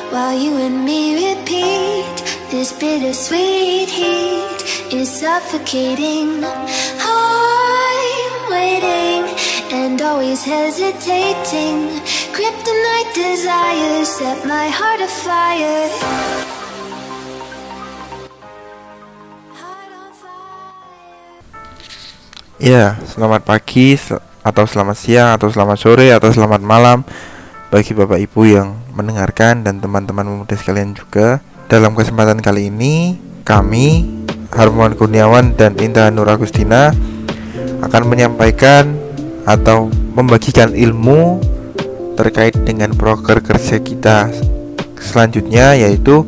while you and me repeat. This bittersweet heat is suffocating. I'm waiting and always hesitating. Kryptonite desires set my heart afire. Ya, selamat pagi atau selamat siang atau selamat sore atau selamat malam bagi Bapak Ibu yang mendengarkan dan teman-teman pemuda sekalian juga. Dalam kesempatan kali ini, kami Harmon Kurniawan dan Indah Nur Agustina akan menyampaikan atau membagikan ilmu terkait dengan proker kerja kita selanjutnya, yaitu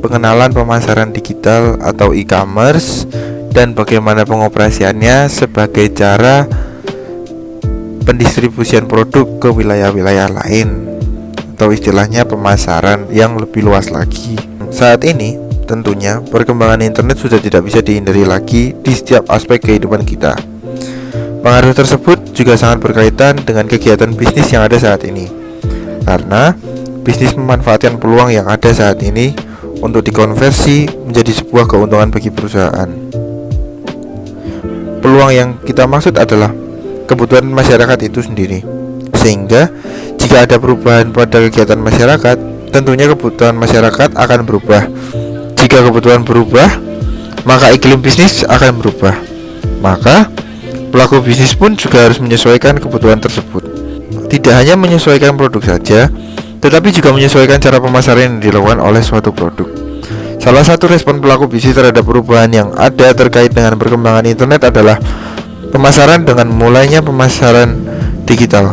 pengenalan pemasaran digital atau e-commerce dan bagaimana pengoperasiannya sebagai cara pendistribusian produk ke wilayah-wilayah lain, atau istilahnya pemasaran yang lebih luas lagi. Saat ini tentunya perkembangan internet sudah tidak bisa dihindari lagi di setiap aspek kehidupan kita. Pengaruh tersebut juga sangat berkaitan dengan kegiatan bisnis yang ada saat ini, karena bisnis memanfaatkan peluang yang ada saat ini untuk dikonversi menjadi sebuah keuntungan bagi perusahaan. Peluang yang kita maksud adalah kebutuhan masyarakat itu sendiri, sehingga jika ada perubahan pada kegiatan masyarakat, tentunya kebutuhan masyarakat akan berubah. Jika kebutuhan berubah, maka iklim bisnis akan berubah. Maka pelaku bisnis pun juga harus menyesuaikan kebutuhan tersebut. Tidak hanya menyesuaikan produk saja, tetapi juga menyesuaikan cara pemasaran yang dilakukan oleh suatu produk. Salah satu respon pelaku bisnis terhadap perubahan yang ada terkait dengan perkembangan internet adalah pemasaran dengan mulainya pemasaran digital.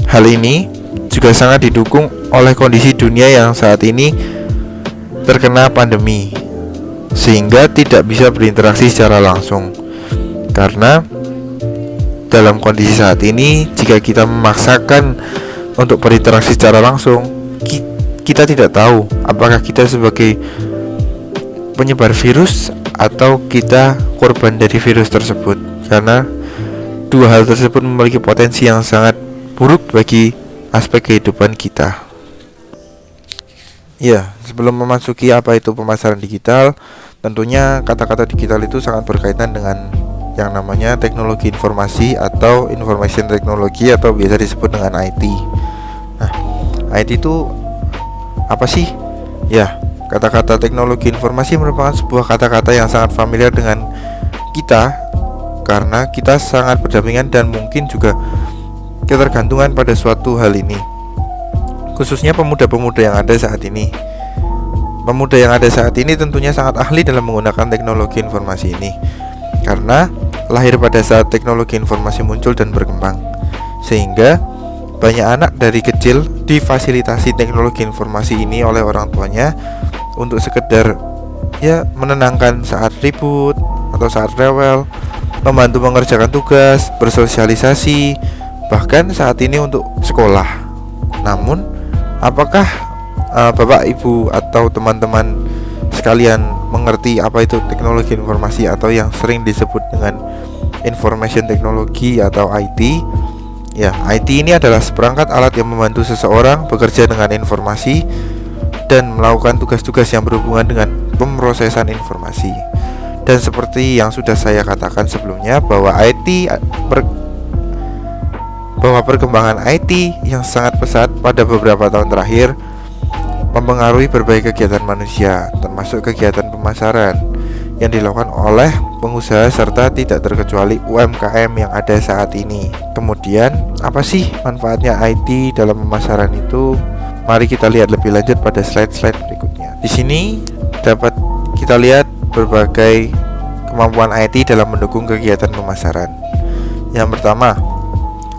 Hal ini juga sangat didukung oleh kondisi dunia yang saat ini terkena pandemi, sehingga tidak bisa berinteraksi secara langsung. Karena dalam kondisi saat ini, jika kita memaksakan untuk berinteraksi secara langsung, kita tidak tahu apakah kita sebagai penyebar virus atau kita korban dari virus tersebut, karena dua hal tersebut memiliki potensi yang sangat buruk bagi aspek kehidupan kita. Ya, sebelum memasuki apa itu pemasaran digital, tentunya kata-kata digital itu sangat berkaitan dengan yang namanya teknologi informasi atau information technology, atau biasa disebut dengan IT. Nah, IT itu apa sih? Ya, kata-kata teknologi informasi merupakan sebuah kata-kata yang sangat familiar dengan kita, karena kita sangat berdampingan dan mungkin juga ketergantungan pada suatu hal ini, khususnya pemuda-pemuda yang ada saat ini. Pemuda yang ada saat ini tentunya sangat ahli dalam menggunakan teknologi informasi ini, karena lahir pada saat teknologi informasi muncul dan berkembang, sehingga banyak anak dari kecil difasilitasi teknologi informasi ini oleh orang tuanya untuk sekedar menenangkan saat ribut atau saat rewel, membantu mengerjakan tugas, bersosialisasi, bahkan saat ini untuk sekolah. Namun, apakah Bapak, Ibu, atau teman-teman sekalian mengerti apa itu teknologi informasi atau yang sering disebut dengan information technology atau IT? Ya, IT ini adalah seperangkat alat yang membantu seseorang bekerja dengan informasi dan melakukan tugas-tugas yang berhubungan dengan pemrosesan informasi. Dan seperti yang sudah saya katakan sebelumnya, bahwa perkembangan IT yang sangat pesat pada beberapa tahun terakhir mempengaruhi berbagai kegiatan manusia, termasuk kegiatan pemasaran yang dilakukan oleh pengusaha serta tidak terkecuali UMKM yang ada saat ini. Kemudian, apa sih manfaatnya IT dalam pemasaran itu? Mari kita lihat lebih lanjut pada slide-slide berikutnya. Di sini dapat kita lihat berbagai kemampuan IT dalam mendukung kegiatan pemasaran. Yang pertama,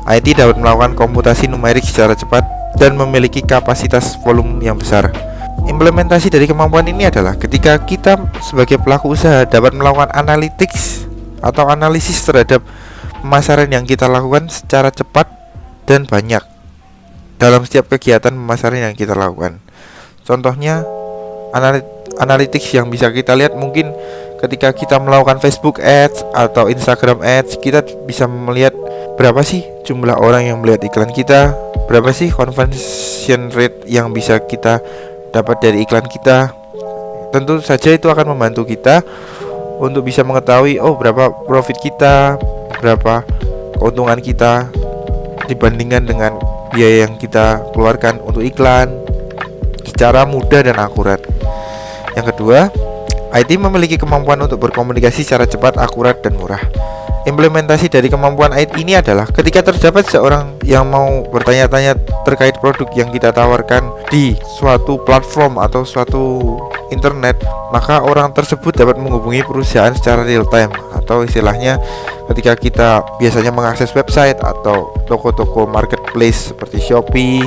IT dapat melakukan komputasi numerik secara cepat dan memiliki kapasitas volume yang besar. Implementasi dari kemampuan ini adalah ketika kita sebagai pelaku usaha dapat melakukan analytics atau analisis terhadap pemasaran yang kita lakukan secara cepat dan banyak dalam setiap kegiatan pemasaran yang kita lakukan. Contohnya, analytics yang bisa kita lihat mungkin ketika kita melakukan Facebook Ads atau Instagram Ads, kita bisa melihat berapa sih jumlah orang yang melihat iklan kita, berapa sih conversion rate yang bisa kita dapat dari iklan kita. Tentu saja itu akan membantu kita untuk bisa mengetahui berapa profit kita, berapa keuntungan kita dibandingkan dengan biaya yang kita keluarkan untuk iklan secara mudah dan akurat. Yang kedua, IT memiliki kemampuan untuk berkomunikasi secara cepat, akurat, dan murah. Implementasi dari kemampuan IT ini adalah ketika terdapat seorang yang mau bertanya-tanya terkait produk yang kita tawarkan di suatu platform atau suatu internet, maka orang tersebut dapat menghubungi perusahaan secara real time, atau istilahnya ketika kita biasanya mengakses website atau toko-toko marketplace seperti Shopee,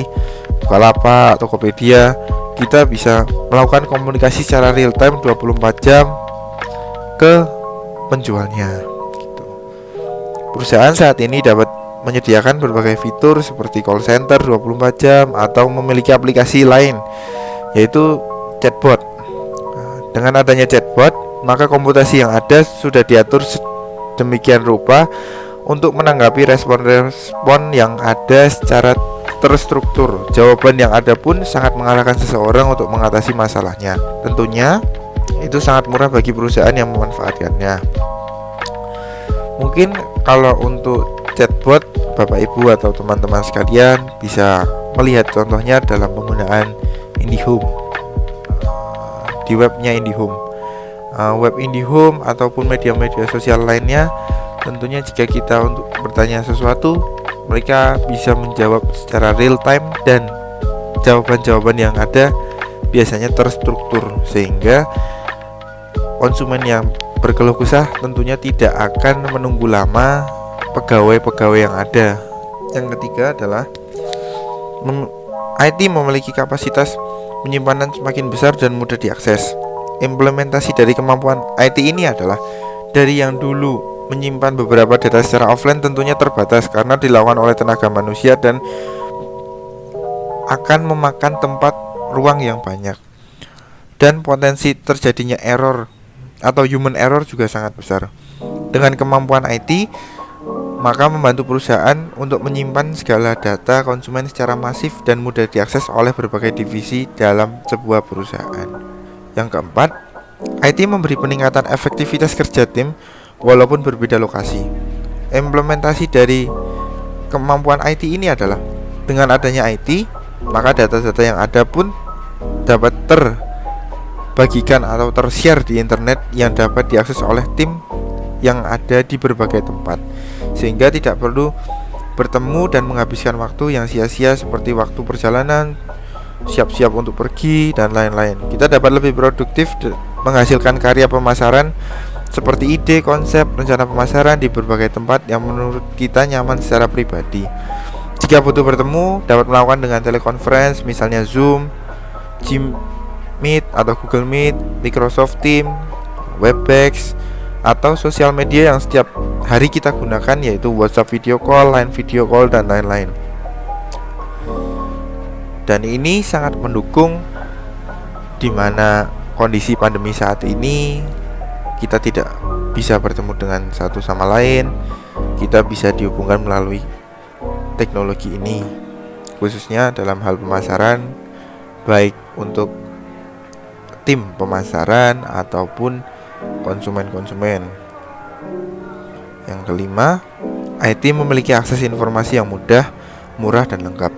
Bukalapak, Tokopedia, kita bisa melakukan komunikasi secara real time 24 jam ke penjualnya gitu. Perusahaan saat ini dapat menyediakan berbagai fitur seperti call center 24 jam atau memiliki aplikasi lain yaitu chatbot. Dengan adanya chatbot, maka komputasi yang ada sudah diatur sedemikian rupa untuk menanggapi respon-respon yang ada secara terstruktur. Jawaban yang ada pun sangat mengarahkan seseorang untuk mengatasi masalahnya. Tentunya itu sangat murah bagi perusahaan yang memanfaatkannya. Mungkin kalau untuk chatbot, Bapak Ibu atau teman-teman sekalian bisa melihat contohnya dalam penggunaan IndiHome, di webnya IndiHome. Web IndiHome ataupun media-media sosial lainnya, tentunya jika kita untuk bertanya sesuatu, mereka bisa menjawab secara real time dan jawaban-jawaban yang ada biasanya terstruktur, sehingga konsumen yang berkeluh kesah tentunya tidak akan menunggu lama pegawai-pegawai yang ada. Yang ketiga adalah IT memiliki kapasitas penyimpanan semakin besar dan mudah diakses. Implementasi dari kemampuan IT ini adalah dari yang dulu menyimpan beberapa data secara offline tentunya terbatas karena dilakukan oleh tenaga manusia dan akan memakan tempat ruang yang banyak, dan potensi terjadinya error atau human error juga sangat besar. Dengan kemampuan IT, maka membantu perusahaan untuk menyimpan segala data konsumen secara masif dan mudah diakses oleh berbagai divisi dalam sebuah perusahaan. Yang keempat, IT memberi peningkatan efektivitas kerja tim walaupun berbeda lokasi. Implementasi dari kemampuan IT ini adalah dengan adanya IT, maka data-data yang ada pun dapat terbagikan atau tershare di internet yang dapat diakses oleh tim yang ada di berbagai tempat, sehingga tidak perlu bertemu dan menghabiskan waktu yang sia-sia seperti waktu perjalanan, siap-siap untuk pergi, dan lain-lain. Kita dapat lebih produktif menghasilkan karya pemasaran seperti ide, konsep, rencana pemasaran di berbagai tempat yang menurut kita nyaman secara pribadi. Jika butuh bertemu, dapat melakukan dengan telekonferensi, misalnya Zoom, Meet atau Google Meet, Microsoft Teams, Webex, atau sosial media yang setiap hari kita gunakan yaitu WhatsApp video call, Line video call, dan lain-lain. Dan ini sangat mendukung di mana kondisi pandemi saat ini kita tidak bisa bertemu dengan satu sama lain. Kita bisa dihubungkan melalui teknologi ini, khususnya dalam hal pemasaran, baik untuk tim pemasaran ataupun konsumen-konsumen. Yang kelima, IT memiliki akses informasi yang mudah, murah, dan lengkap.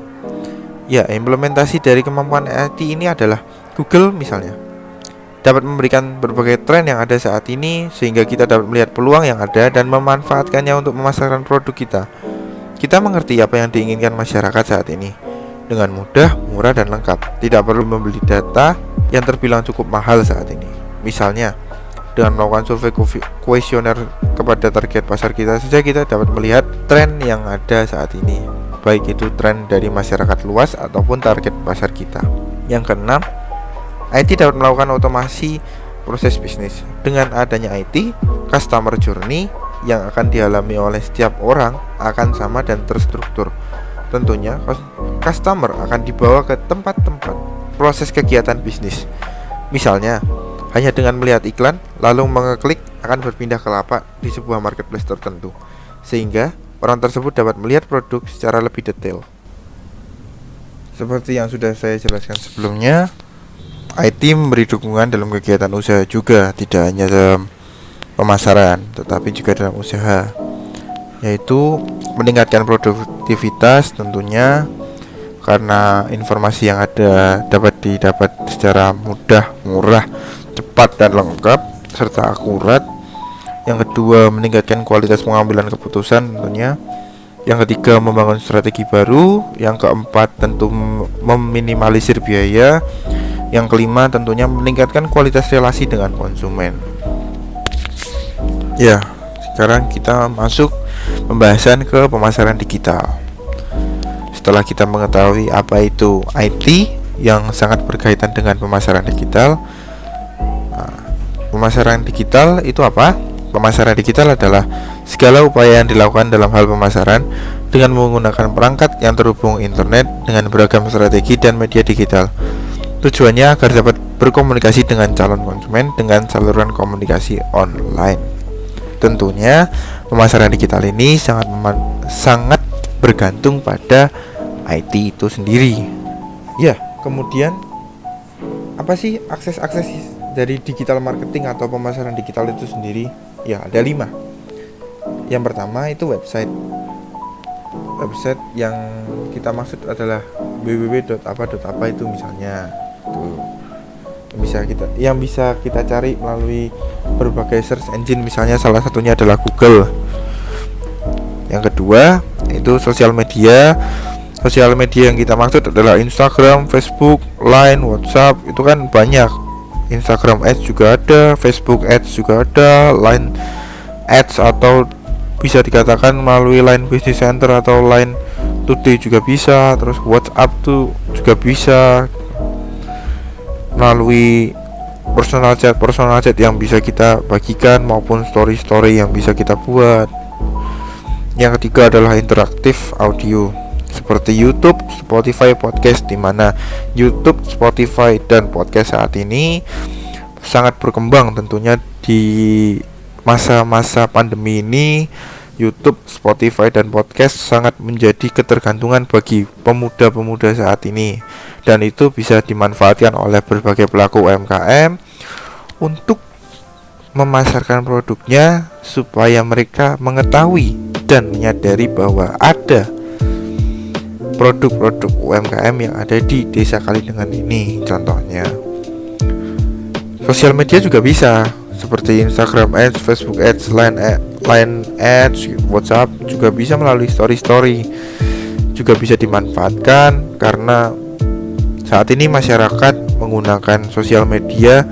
Ya, implementasi dari kemampuan IT ini adalah Google misalnya dapat memberikan berbagai tren yang ada saat ini, sehingga kita dapat melihat peluang yang ada dan memanfaatkannya untuk memasarkan produk kita. Kita mengerti apa yang diinginkan masyarakat saat ini dengan mudah, murah, dan lengkap. Tidak perlu membeli data yang terbilang cukup mahal saat ini. Misalnya, dengan melakukan survei kuesioner kepada target pasar kita saja, kita dapat melihat tren yang ada saat ini, baik itu tren dari masyarakat luas ataupun target pasar kita. Yang keenam, IT dapat melakukan otomasi proses bisnis. Dengan adanya IT, customer journey yang akan dialami oleh setiap orang akan sama dan terstruktur. Tentunya customer akan dibawa ke tempat-tempat proses kegiatan bisnis. Misalnya, hanya dengan melihat iklan lalu mengeklik akan berpindah ke lapak di sebuah marketplace tertentu, sehingga orang tersebut dapat melihat produk secara lebih detail. Seperti yang sudah saya jelaskan sebelumnya, IT memberi dukungan dalam kegiatan usaha juga, tidak hanya dalam pemasaran tetapi juga dalam usaha, yaitu meningkatkan produktivitas tentunya, karena informasi yang ada dapat didapat secara mudah, murah, cepat dan lengkap serta akurat. Yang kedua, meningkatkan kualitas pengambilan keputusan tentunya. Yang ketiga, membangun strategi baru. Yang keempat, tentu meminimalisir biaya. Yang kelima, tentunya meningkatkan kualitas relasi dengan konsumen. Ya, sekarang kita masuk pembahasan ke pemasaran digital. Setelah kita mengetahui apa itu IT yang sangat berkaitan dengan pemasaran digital, pemasaran digital itu apa? Pemasaran digital adalah segala upaya yang dilakukan dalam hal pemasaran dengan menggunakan perangkat yang terhubung internet dengan beragam strategi dan media digital. Tujuannya agar dapat berkomunikasi dengan calon konsumen dengan saluran komunikasi online. Tentunya pemasaran digital ini sangat bergantung pada IT itu sendiri. Ya, kemudian apa sih akses-akses dari digital marketing atau pemasaran digital itu sendiri? Ya, ada 5. Yang pertama itu website. Website yang kita maksud adalah www.apa itu misalnya. Tuh. Yang bisa kita cari melalui berbagai search engine, misalnya salah satunya adalah Google. Yang kedua itu sosial media. Sosial media yang kita maksud adalah Instagram, Facebook, Line, WhatsApp. Itu kan banyak. Instagram Ads juga ada, Facebook Ads juga ada, Line Ads atau bisa dikatakan melalui Line Business Center atau Line Today juga bisa. Terus WhatsApp tuh juga bisa, melalui personal chat yang bisa kita bagikan maupun story yang bisa kita buat. Yang ketiga adalah interaktif audio seperti YouTube, Spotify, podcast, di mana YouTube, Spotify dan podcast saat ini sangat berkembang. Tentunya di masa-masa pandemi ini YouTube, Spotify dan podcast sangat menjadi ketergantungan bagi pemuda-pemuda saat ini, dan itu bisa dimanfaatkan oleh berbagai pelaku UMKM untuk memasarkan produknya supaya mereka mengetahui dan menyadari bahwa ada produk-produk UMKM yang ada di Desa Kalidengan ini. Contohnya sosial media juga bisa seperti Instagram Ads, Facebook Ads, Line Ads, WhatsApp juga bisa melalui story juga bisa dimanfaatkan, karena saat ini masyarakat menggunakan sosial media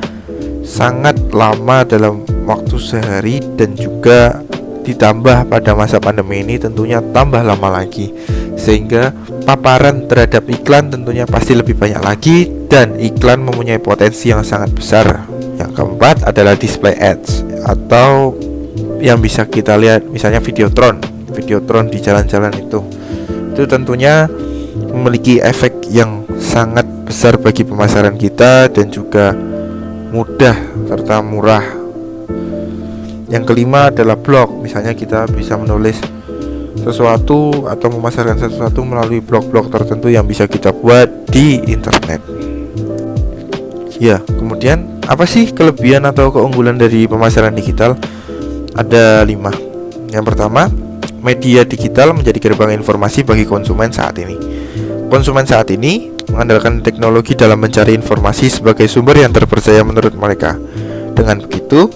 sangat lama dalam waktu sehari, dan juga ditambah pada masa pandemi ini tentunya tambah lama lagi, sehingga paparan terhadap iklan tentunya pasti lebih banyak lagi, dan iklan mempunyai potensi yang sangat besar. Yang keempat adalah display ads, atau yang bisa kita lihat misalnya videotron di jalan-jalan itu tentunya memiliki efek yang sangat besar bagi pemasaran kita dan juga mudah serta murah. Yang kelima adalah blog, misalnya kita bisa menulis sesuatu atau memasarkan sesuatu melalui blog-blog tertentu yang bisa kita buat di internet. Ya, kemudian apa sih kelebihan atau keunggulan dari pemasaran digital? Ada 5. Yang pertama, media digital menjadi gerbang informasi bagi konsumen saat ini. Konsumen saat ini mengandalkan teknologi dalam mencari informasi sebagai sumber yang terpercaya menurut mereka. Dengan begitu,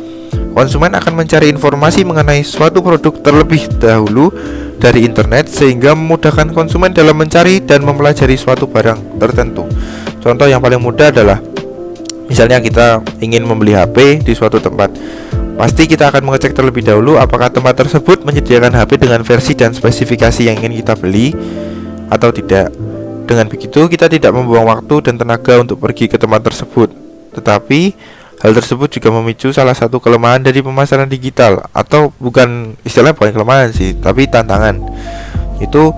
konsumen akan mencari informasi mengenai suatu produk terlebih dahulu dari internet, sehingga memudahkan konsumen dalam mencari dan mempelajari suatu barang tertentu. Contoh yang paling mudah adalah misalnya kita ingin membeli HP di suatu tempat. Pasti kita akan mengecek terlebih dahulu apakah tempat tersebut menyediakan HP dengan versi dan spesifikasi yang ingin kita beli atau tidak. Dengan begitu kita tidak membuang waktu dan tenaga untuk pergi ke tempat tersebut. Tetapi hal tersebut juga memicu salah satu kelemahan dari pemasaran digital, atau bukan kelemahan sih, tapi tantangan. Itu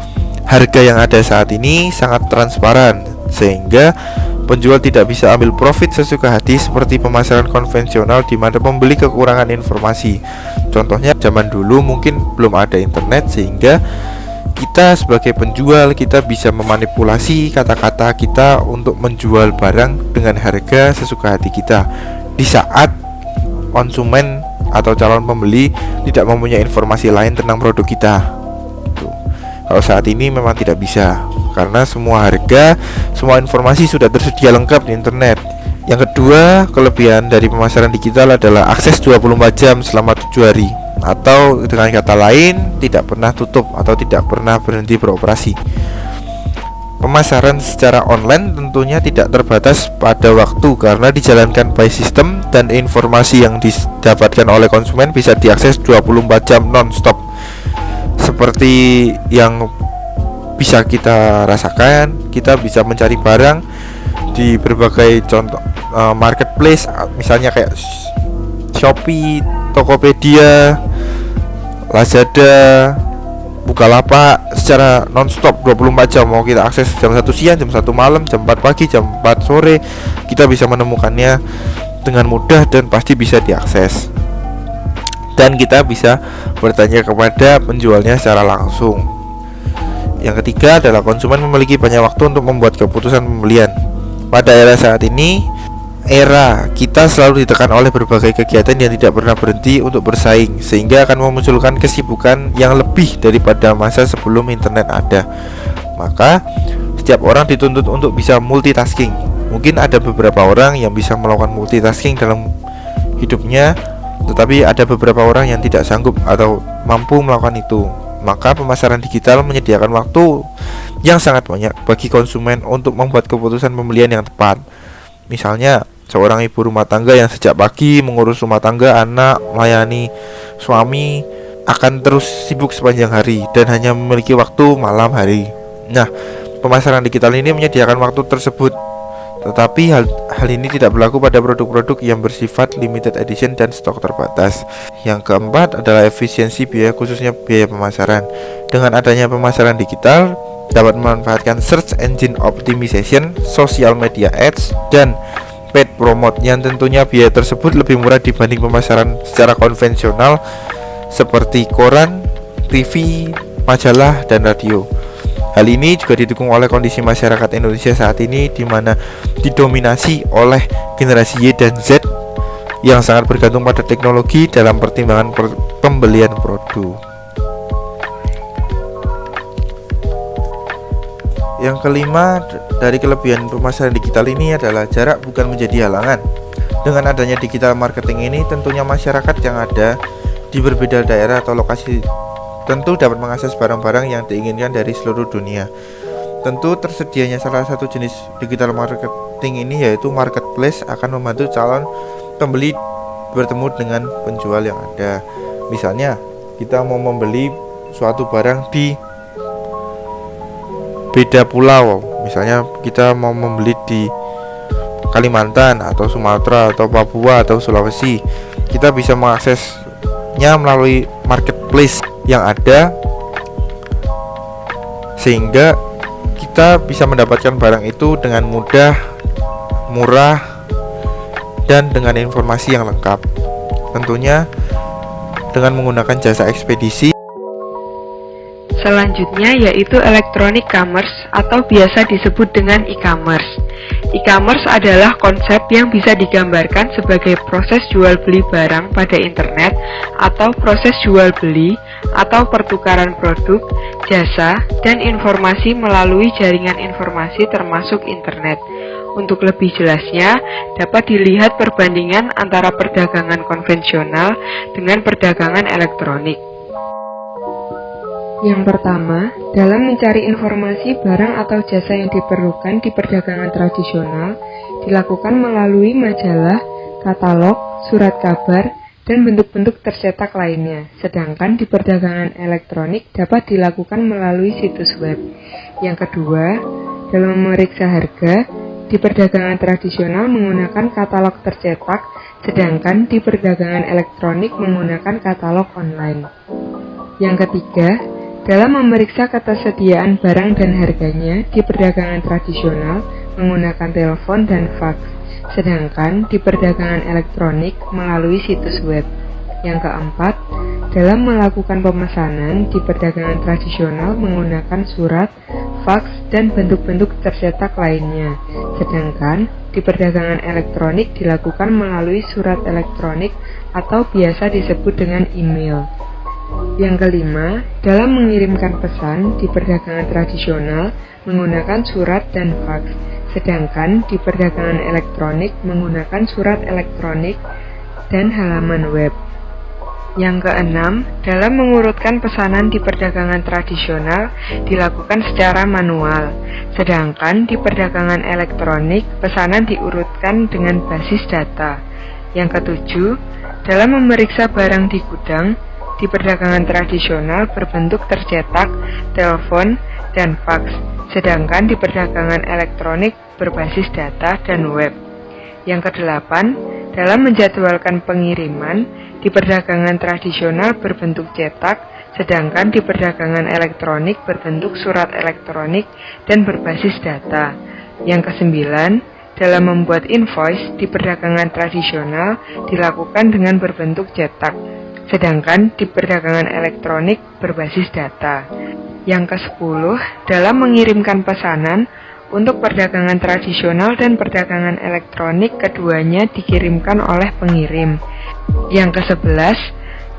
harga yang ada saat ini sangat transparan, sehingga penjual tidak bisa ambil profit sesuka hati seperti pemasaran konvensional di mana pembeli kekurangan informasi. Contohnya zaman dulu mungkin belum ada internet, sehingga kita sebagai penjual, kita bisa memanipulasi kata-kata kita untuk menjual barang dengan harga sesuka hati kita di saat konsumen atau calon pembeli tidak mempunyai informasi lain tentang produk kita. Kalau saat ini memang tidak bisa, karena semua harga, semua informasi sudah tersedia lengkap di internet. Yang kedua, kelebihan dari pemasaran digital adalah akses 24 jam selama 7 hari, atau dengan kata lain tidak pernah tutup atau tidak pernah berhenti beroperasi. Pemasaran secara online tentunya tidak terbatas pada waktu karena dijalankan by system, dan informasi yang didapatkan oleh konsumen bisa diakses 24 jam non-stop. Seperti yang bisa kita rasakan, kita bisa mencari barang di berbagai contoh marketplace, misalnya kayak Shopee, Tokopedia, Lazada, Bukalapak secara non-stop 24 jam. Mau kita akses jam 1 siang, jam 1 malam, jam 4 pagi, jam 4 sore, kita bisa menemukannya dengan mudah dan pasti bisa diakses. Dan kita bisa bertanya kepada penjualnya secara langsung. Yang ketiga adalah konsumen memiliki banyak waktu untuk membuat keputusan pembelian. Pada era saat ini, era kita selalu ditekan oleh berbagai kegiatan yang tidak pernah berhenti untuk bersaing, sehingga akan memunculkan kesibukan yang lebih daripada masa sebelum internet ada. Maka setiap orang dituntut untuk bisa multitasking. Mungkin ada beberapa orang yang bisa melakukan multitasking dalam hidupnya, tetapi ada beberapa orang yang tidak sanggup atau mampu melakukan itu. Maka pemasaran digital menyediakan waktu yang sangat banyak bagi konsumen untuk membuat keputusan pembelian yang tepat. Misalnya, seorang ibu rumah tangga yang sejak pagi mengurus rumah tangga, anak, melayani suami akan terus sibuk sepanjang hari dan hanya memiliki waktu malam hari. Nah, pemasaran digital ini menyediakan waktu tersebut. Tetapi hal ini tidak berlaku pada produk-produk yang bersifat limited edition dan stok terbatas. Yang keempat adalah efisiensi biaya, khususnya biaya pemasaran. Dengan adanya pemasaran digital, dapat memanfaatkan search engine optimization, social media ads, dan paid promote, yang tentunya biaya tersebut lebih murah dibanding pemasaran secara konvensional seperti koran, TV, majalah, dan radio. Hal ini juga didukung oleh kondisi masyarakat Indonesia saat ini, di mana didominasi oleh generasi Y dan Z yang sangat bergantung pada teknologi dalam pertimbangan pembelian produk. Yang kelima dari kelebihan pemasaran digital ini adalah jarak bukan menjadi halangan. Dengan adanya digital marketing ini, tentunya masyarakat yang ada di berbeda daerah atau lokasi tentu dapat mengakses barang-barang yang diinginkan dari seluruh dunia. Tentu tersedianya salah satu jenis digital marketing ini, yaitu marketplace, akan membantu calon pembeli bertemu dengan penjual yang ada. Misalnya, kita mau membeli suatu barang di beda pulau, misalnya kita mau membeli di Kalimantan atau Sumatera atau Papua atau Sulawesi, kita bisa mengaksesnya melalui marketplace yang ada, sehingga kita bisa mendapatkan barang itu dengan mudah, murah, dan dengan informasi yang lengkap. Tentunya dengan menggunakan jasa ekspedisi. Selanjutnya yaitu electronic commerce atau biasa disebut dengan e-commerce. E-commerce adalah konsep yang bisa digambarkan sebagai proses jual beli barang pada internet atau proses jual beli atau pertukaran produk, jasa, dan informasi melalui jaringan informasi termasuk internet. Untuk lebih jelasnya, dapat dilihat perbandingan antara perdagangan konvensional dengan perdagangan elektronik. Yang pertama, dalam mencari informasi barang atau jasa yang diperlukan di perdagangan tradisional, dilakukan melalui majalah, katalog, surat kabar, dan bentuk-bentuk tercetak lainnya. Sedangkan di perdagangan elektronik dapat dilakukan melalui situs web. Yang kedua, dalam memeriksa harga, di perdagangan tradisional menggunakan katalog tercetak, sedangkan di perdagangan elektronik menggunakan katalog online. Yang ketiga, dalam memeriksa ketersediaan barang dan harganya, di perdagangan tradisional menggunakan telepon dan fax, sedangkan di perdagangan elektronik melalui situs web. Yang keempat, dalam melakukan pemesanan di perdagangan tradisional menggunakan surat, faks, dan bentuk-bentuk tercetak lainnya. Sedangkan di perdagangan elektronik dilakukan melalui surat elektronik atau biasa disebut dengan email. Yang kelima, dalam mengirimkan pesan di perdagangan tradisional menggunakan surat dan faks. Sedangkan di perdagangan elektronik menggunakan surat elektronik dan halaman web. Yang keenam, dalam mengurutkan pesanan di perdagangan tradisional dilakukan secara manual. Sedangkan di perdagangan elektronik pesanan diurutkan dengan basis data. Yang ketujuh, dalam memeriksa barang di gudang di perdagangan tradisional berbentuk tercetak, telepon, dan faks. Sedangkan di perdagangan elektronik berbasis data dan web. Yang kedelapan, dalam menjadwalkan pengiriman di perdagangan tradisional berbentuk cetak, sedangkan di perdagangan elektronik berbentuk surat elektronik dan berbasis data. Yang kesembilan, dalam membuat invoice di perdagangan tradisional dilakukan dengan berbentuk cetak, sedangkan di perdagangan elektronik berbasis data. Yang ke-10, dalam mengirimkan pesanan untuk perdagangan tradisional dan perdagangan elektronik keduanya dikirimkan oleh pengirim. Yang ke-11,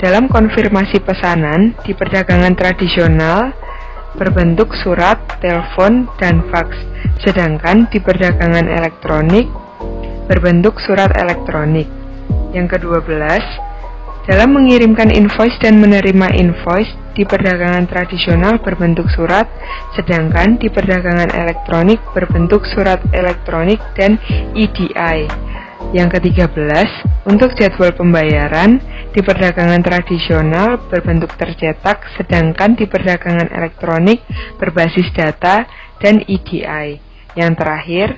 dalam konfirmasi pesanan di perdagangan tradisional berbentuk surat, telepon, dan faks, sedangkan di perdagangan elektronik berbentuk surat elektronik. Yang ke-12, dalam mengirimkan invoice dan menerima invoice di perdagangan tradisional berbentuk surat, sedangkan di perdagangan elektronik berbentuk surat elektronik dan EDI. Yang ke-13, untuk jadwal pembayaran di perdagangan tradisional berbentuk tercetak, sedangkan di perdagangan elektronik berbasis data dan EDI. Yang terakhir,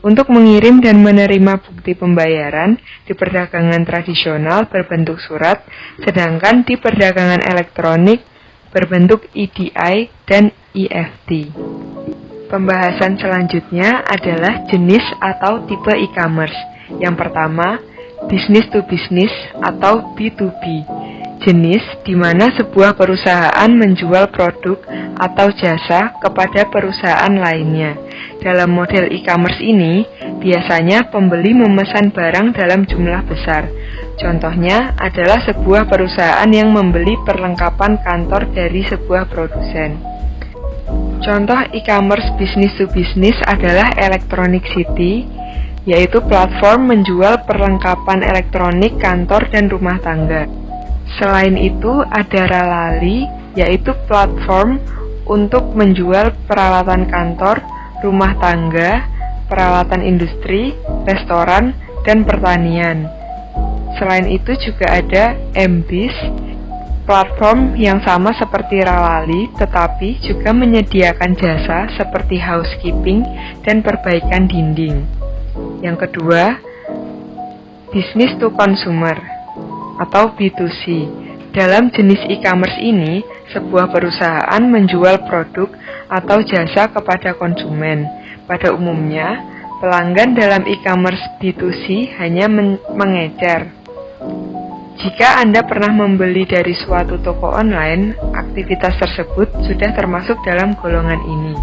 untuk mengirim dan menerima bukti pembayaran di perdagangan tradisional berbentuk surat, sedangkan di perdagangan elektronik berbentuk EDI dan EFT. Pembahasan selanjutnya adalah jenis atau tipe e-commerce. Yang pertama, business to business atau B2B. Jenis di mana sebuah perusahaan menjual produk atau jasa kepada perusahaan lainnya. Dalam model e-commerce ini, biasanya pembeli memesan barang dalam jumlah besar. Contohnya adalah sebuah perusahaan yang membeli perlengkapan kantor dari sebuah produsen. Contoh e-commerce business to business adalah Electronic City, yaitu platform menjual perlengkapan elektronik kantor dan rumah tangga. Selain itu ada Ralali, yaitu platform untuk menjual peralatan kantor, rumah tangga, peralatan industri, restoran, dan pertanian. Selain itu juga ada MBIS, platform yang sama seperti Ralali tetapi juga menyediakan jasa seperti housekeeping dan perbaikan dinding. Yang kedua, business to consumer atau B2C. Dalam jenis e-commerce ini, sebuah perusahaan menjual produk atau jasa kepada konsumen. Pada umumnya, pelanggan dalam e-commerce B2C hanya mengecer. Jika Anda pernah membeli dari suatu toko online, aktivitas tersebut sudah termasuk dalam golongan ini.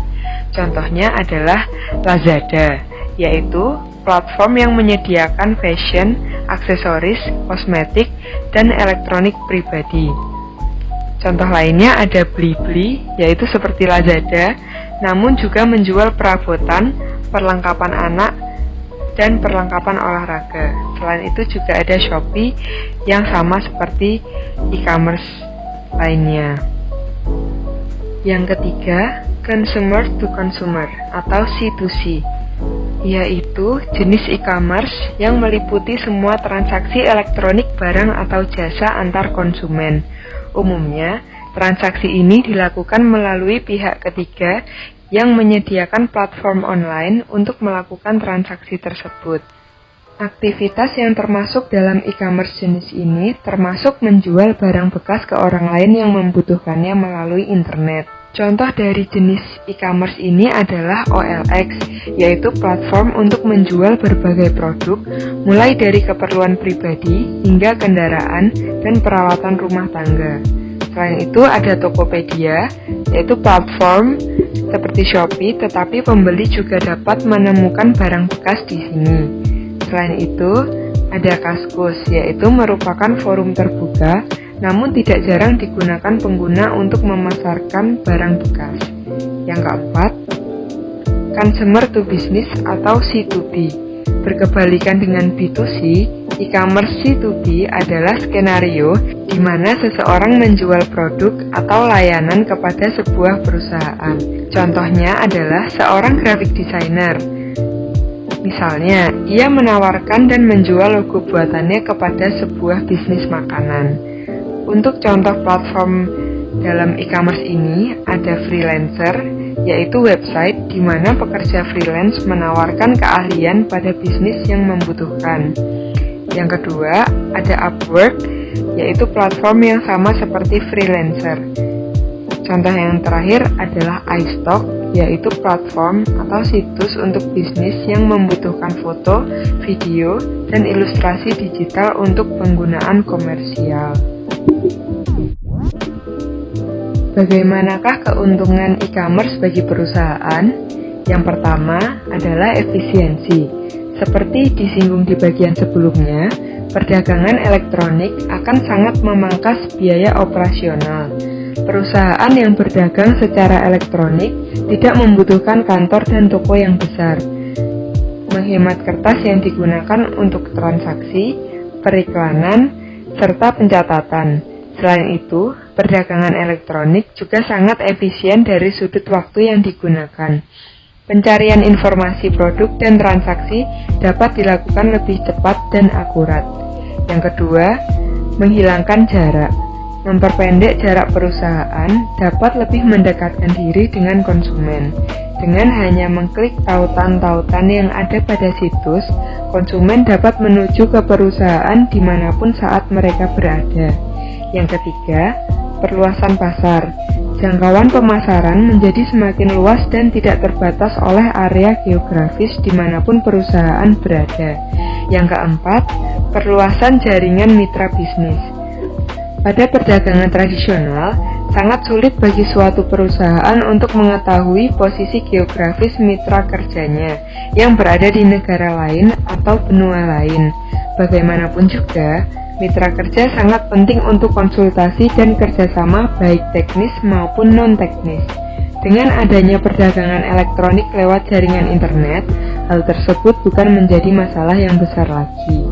Contohnya adalah Lazada, yaitu platform yang menyediakan fashion, aksesoris, kosmetik, dan elektronik pribadi. Contoh lainnya ada Blibli, yaitu seperti Lazada, namun juga menjual perabotan, perlengkapan anak, dan perlengkapan olahraga. Selain itu juga ada Shopee yang sama seperti e-commerce lainnya. Yang ketiga, consumer to consumer atau C2C, yaitu jenis e-commerce yang meliputi semua transaksi elektronik barang atau jasa antar konsumen. Umumnya, transaksi ini dilakukan melalui pihak ketiga yang menyediakan platform online untuk melakukan transaksi tersebut. Aktivitas yang termasuk dalam e-commerce jenis ini termasuk menjual barang bekas ke orang lain yang membutuhkannya melalui internet. Contoh dari jenis e-commerce ini adalah OLX, yaitu platform untuk menjual berbagai produk, mulai dari keperluan pribadi hingga kendaraan dan peralatan rumah tangga. Selain itu ada Tokopedia, yaitu platform seperti Shopee, tetapi pembeli juga dapat menemukan barang bekas di sini. Selain itu, ada Kaskus, yaitu merupakan forum terbuka namun tidak jarang digunakan pengguna untuk memasarkan barang bekas. Yang keempat, consumer to business atau C2B. Berkebalikan dengan B2C, e-commerce C2B adalah skenario di mana seseorang menjual produk atau layanan kepada sebuah perusahaan. Contohnya adalah seorang graphic designer. Misalnya, ia menawarkan dan menjual logo buatannya kepada sebuah bisnis makanan. Untuk contoh platform dalam e-commerce ini ada freelancer, yaitu website di mana pekerja freelance menawarkan keahlian pada bisnis yang membutuhkan. Yang kedua, ada Upwork, yaitu platform yang sama seperti freelancer. Contoh yang terakhir adalah iStock, yaitu platform atau situs untuk bisnis yang membutuhkan foto, video, dan ilustrasi digital untuk penggunaan komersial. Bagaimanakah keuntungan e-commerce bagi perusahaan? Yang pertama adalah efisiensi. Seperti disinggung di bagian sebelumnya, perdagangan elektronik akan sangat memangkas biaya operasional. Perusahaan yang berdagang secara elektronik tidak membutuhkan kantor dan toko yang besar, menghemat kertas yang digunakan untuk transaksi, periklanan, serta pencatatan. Selain itu, perdagangan elektronik juga sangat efisien dari sudut waktu yang digunakan. Pencarian informasi produk dan transaksi dapat dilakukan lebih cepat dan akurat. Yang kedua, menghilangkan jarak. Memperpendek jarak perusahaan dapat lebih mendekatkan diri dengan konsumen. Dengan hanya mengklik tautan-tautan yang ada pada situs, konsumen dapat menuju ke perusahaan dimanapun saat mereka berada. Yang ketiga, perluasan pasar. Jangkauan pemasaran menjadi semakin luas dan tidak terbatas oleh area geografis dimanapun perusahaan berada. Yang keempat, perluasan jaringan mitra bisnis. Pada perdagangan tradisional, sangat sulit bagi suatu perusahaan untuk mengetahui posisi geografis mitra kerjanya yang berada di negara lain atau benua lain. Bagaimanapun juga, mitra kerja sangat penting untuk konsultasi dan kerjasama baik teknis maupun non-teknis. Dengan adanya perdagangan elektronik lewat jaringan internet, hal tersebut bukan menjadi masalah yang besar lagi.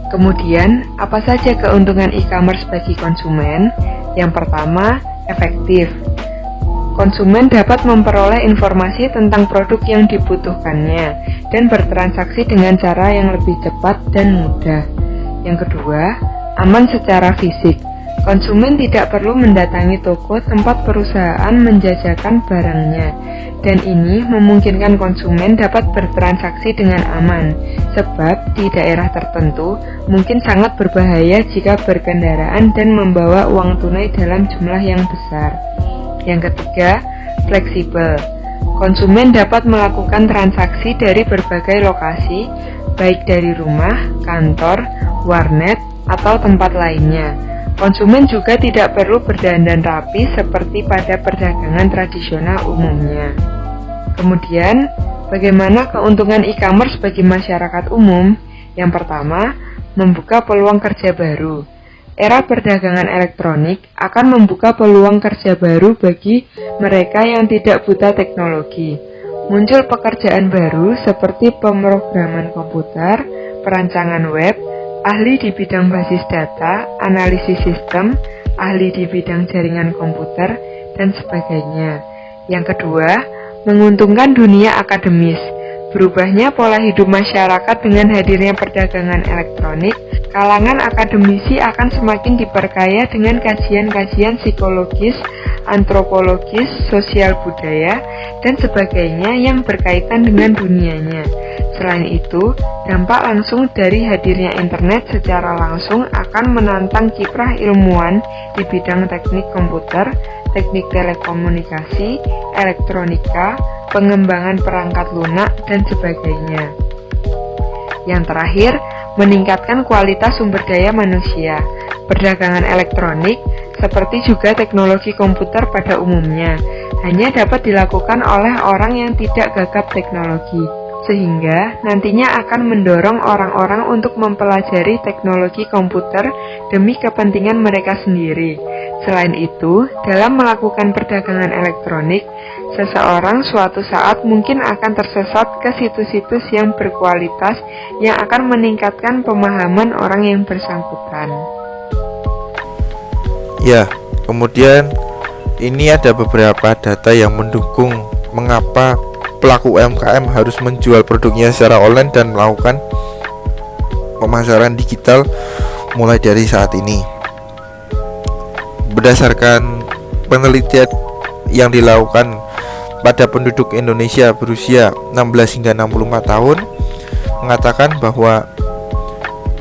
Kemudian, apa saja keuntungan e-commerce bagi konsumen? Yang pertama, efektif. Konsumen dapat memperoleh informasi tentang produk yang dibutuhkannya dan bertransaksi dengan cara yang lebih cepat dan mudah. Yang kedua, aman secara fisik. Konsumen tidak perlu mendatangi toko tempat perusahaan menjajakan barangnya, dan ini memungkinkan konsumen dapat bertransaksi dengan aman, sebab di daerah tertentu mungkin sangat berbahaya jika berkendaraan dan membawa uang tunai dalam jumlah yang besar. Yang ketiga, fleksibel. Konsumen dapat melakukan transaksi dari berbagai lokasi, baik dari rumah, kantor, warnet, atau tempat lainnya. Konsumen juga tidak perlu berdandan rapi seperti pada perdagangan tradisional umumnya. Kemudian, bagaimana keuntungan e-commerce bagi masyarakat umum? Yang pertama, membuka peluang kerja baru. Era perdagangan elektronik akan membuka peluang kerja baru bagi mereka yang tidak buta teknologi. Muncul pekerjaan baru seperti pemrograman komputer, perancangan web, ahli di bidang basis data, analisis sistem, ahli di bidang jaringan komputer, dan sebagainya. Yang kedua, menguntungkan dunia akademis. Berubahnya pola hidup masyarakat dengan hadirnya perdagangan elektronik, kalangan akademisi akan semakin diperkaya dengan kajian-kajian psikologis, antropologis, sosial budaya, dan sebagainya yang berkaitan dengan dunianya. Selain itu, dampak langsung dari hadirnya internet secara langsung akan menantang kiprah ilmuwan di bidang teknik komputer, teknik telekomunikasi, elektronika, pengembangan perangkat lunak, dan sebagainya. Yang terakhir, meningkatkan kualitas sumber daya manusia. Perdagangan elektronik, seperti juga teknologi komputer pada umumnya, hanya dapat dilakukan oleh orang yang tidak gagap teknologi, sehingga nantinya akan mendorong orang-orang untuk mempelajari teknologi komputer demi kepentingan mereka sendiri. Selain itu, dalam melakukan perdagangan elektronik, seseorang suatu saat mungkin akan tersesat ke situs-situs yang berkualitas yang akan meningkatkan pemahaman orang yang bersangkutan. Ya, kemudian ini ada beberapa data yang mendukung mengapa pelaku UMKM harus menjual produknya secara online dan melakukan pemasaran digital mulai dari saat ini. Berdasarkan penelitian yang dilakukan pada penduduk Indonesia berusia 16 hingga 64 tahun mengatakan bahwa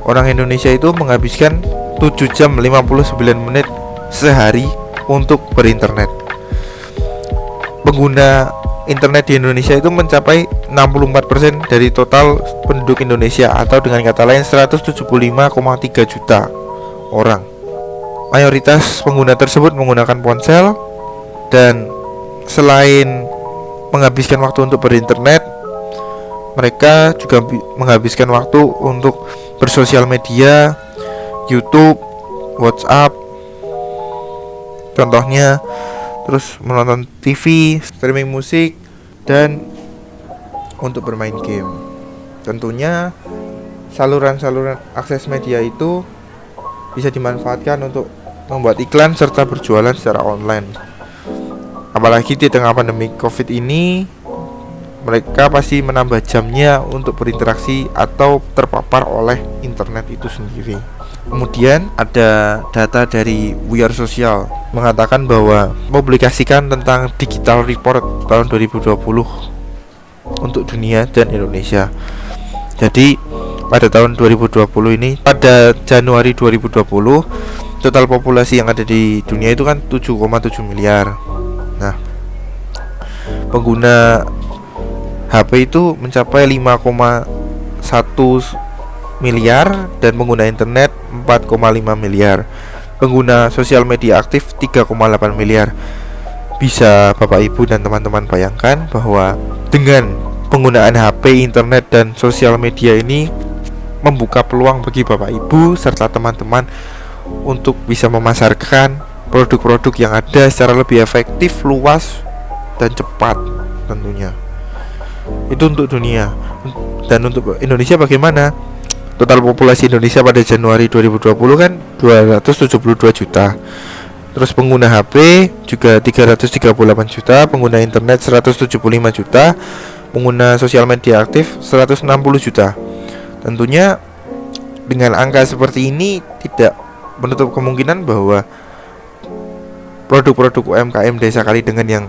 orang Indonesia itu menghabiskan 7 jam 59 menit sehari untuk berinternet. Pengguna internet di Indonesia itu mencapai 64% dari total penduduk Indonesia, atau dengan kata lain 175,3 juta orang. Mayoritas pengguna tersebut menggunakan ponsel, dan selain menghabiskan waktu untuk berinternet, mereka juga menghabiskan waktu untuk bersosial media, YouTube, WhatsApp, contohnya, terus menonton TV, streaming musik, dan untuk bermain game. Tentunya saluran-saluran akses media itu bisa dimanfaatkan untuk membuat iklan serta berjualan secara online. Apalagi di tengah pandemi COVID ini, mereka pasti menambah jamnya untuk berinteraksi atau terpapar oleh internet itu sendiri. Kemudian ada data dari We Are Social mengatakan bahwa mempublikasikan tentang digital report tahun 2020 untuk dunia dan Indonesia. Jadi pada tahun 2020 ini, pada Januari 2020, total populasi yang ada di dunia itu kan 7,7 miliar. Nah, pengguna HP itu mencapai 5,1 miliar dan pengguna internet 4,5 miliar. Pengguna sosial media aktif 3,8 miliar. Bisa Bapak Ibu dan teman-teman bayangkan bahwa dengan penggunaan HP, internet, dan sosial media ini membuka peluang bagi Bapak Ibu serta teman-teman untuk bisa memasarkan produk-produk yang ada secara lebih efektif, luas, dan cepat tentunya. Itu untuk dunia. Dan untuk Indonesia bagaimana? Total populasi Indonesia pada Januari 2020 kan 272 juta. Terus pengguna HP juga 338 juta, pengguna internet 175 juta, pengguna sosial media aktif 160 juta. Tentunya dengan angka seperti ini tidak menutup kemungkinan bahwa produk-produk UMKM Desa Kalidengen yang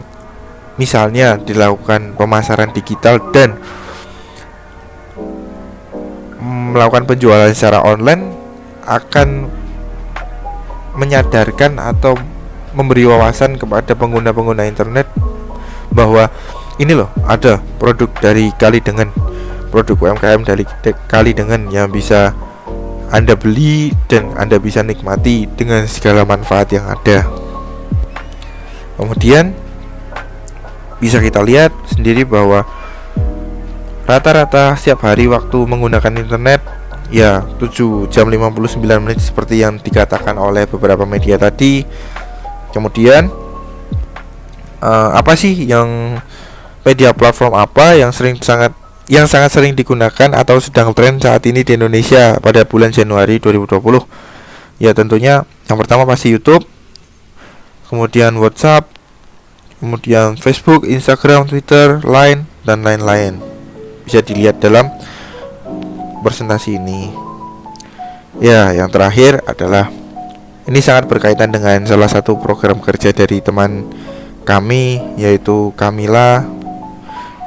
misalnya dilakukan pemasaran digital dan melakukan penjualan secara online akan menyadarkan atau memberi wawasan kepada pengguna-pengguna internet bahwa ini loh, ada produk dari Kalidengen, produk UMKM dari Kalidengen yang bisa Anda beli dan Anda bisa nikmati dengan segala manfaat yang ada. Kemudian bisa kita lihat sendiri bahwa rata-rata setiap hari waktu menggunakan internet ya 7 jam 59 menit seperti yang dikatakan oleh beberapa media tadi. Kemudian apa sih yang media platform apa yang sangat sering digunakan atau sedang tren saat ini di Indonesia pada bulan Januari 2020? Ya tentunya yang pertama pasti YouTube, kemudian WhatsApp, kemudian Facebook, Instagram, Twitter, Line, dan lain-lain. Bisa dilihat dalam presentasi ini. Ya, yang terakhir adalah ini sangat berkaitan dengan salah satu program kerja dari teman kami, yaitu Kamila.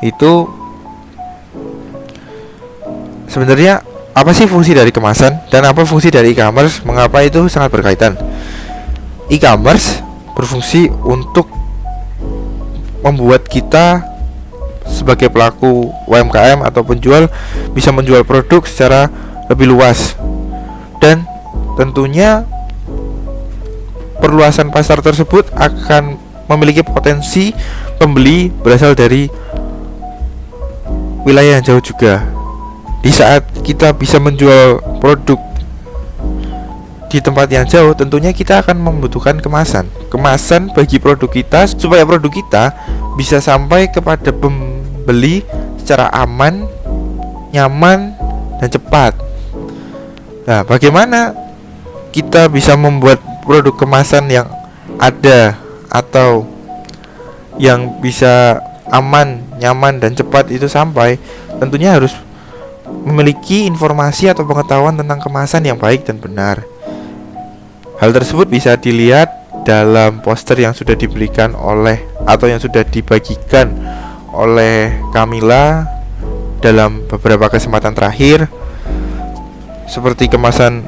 Itu sebenarnya apa sih fungsi dari kemasan dan apa fungsi dari e-commerce? Mengapa itu sangat berkaitan? E-commerce berfungsi untuk membuat kita sebagai pelaku UMKM atau penjual bisa menjual produk secara lebih luas, dan tentunya perluasan pasar tersebut akan memiliki potensi pembeli berasal dari wilayah yang jauh juga. Di saat kita bisa menjual produk di tempat yang jauh, tentunya kita akan membutuhkan kemasan bagi produk kita, supaya produk kita bisa sampai kepada pembeli secara aman, nyaman, dan cepat. Nah, bagaimana kita bisa membuat produk kemasan yang ada atau yang bisa aman, nyaman, dan cepat itu sampai? Tentunya harus memiliki informasi atau pengetahuan tentang kemasan yang baik dan benar. Hal tersebut bisa dilihat dalam poster yang sudah diberikan oleh atau yang sudah dibagikan oleh Kamila dalam beberapa kesempatan terakhir, seperti kemasan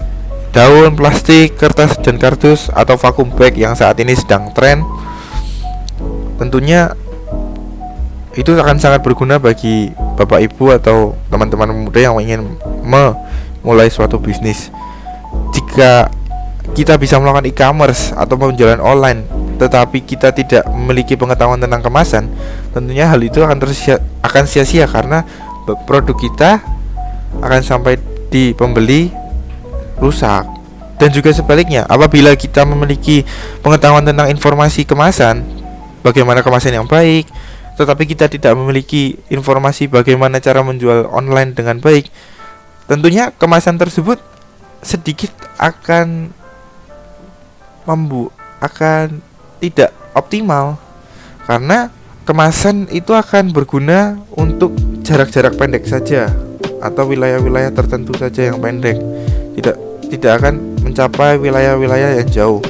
daun, plastik, kertas, dan kardus atau vacuum bag yang saat ini sedang tren. Tentunya itu akan sangat berguna bagi Bapak Ibu atau teman-teman muda yang ingin memulai suatu bisnis. Jika kita bisa melakukan e-commerce atau penjualan online, tetapi kita tidak memiliki pengetahuan tentang kemasan, tentunya hal itu akan sia-sia karena produk kita akan sampai di pembeli rusak. Dan juga sebaliknya, apabila kita memiliki pengetahuan tentang informasi kemasan, bagaimana kemasan yang baik, tetapi kita tidak memiliki informasi bagaimana cara menjual online dengan baik, tentunya kemasan tersebut sedikit akan tidak optimal, karena kemasan itu akan berguna untuk jarak-jarak pendek saja atau wilayah-wilayah tertentu saja yang pendek, tidak akan mencapai wilayah-wilayah yang jauh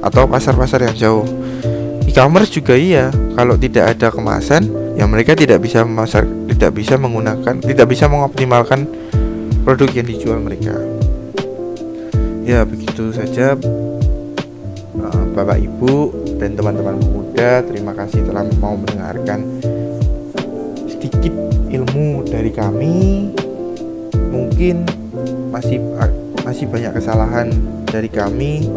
atau pasar-pasar yang jauh. E-commerce juga iya, kalau tidak ada kemasan, ya mereka tidak bisa mengoptimalkan produk yang dijual mereka. Ya, begitu saja Bapak Ibu dan teman-teman muda, terima kasih telah mau mendengarkan sedikit ilmu dari kami. Mungkin masih banyak kesalahan dari kami,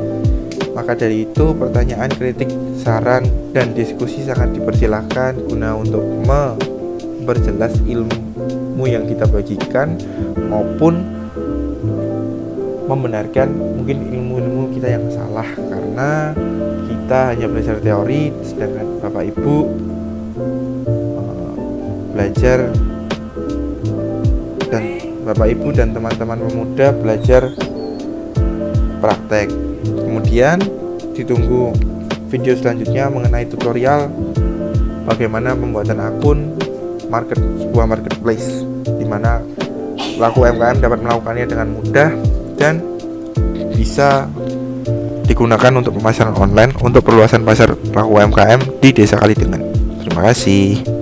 maka dari itu pertanyaan, kritik, saran, dan diskusi sangat dipersilahkan guna untuk memperjelas ilmu yang kita bagikan maupun membenarkan mungkin ilmu-ilmu kita yang salah, karena kita hanya belajar teori, sedangkan Bapak Ibu belajar, dan Bapak Ibu dan teman-teman pemuda belajar praktek. Kemudian ditunggu video selanjutnya mengenai tutorial bagaimana pembuatan akun sebuah marketplace, di mana pelaku UMKM dapat melakukannya dengan mudah dan bisa digunakan untuk pemasaran online untuk perluasan pasar pelaku UMKM di Desa Kalidengan. Terima kasih.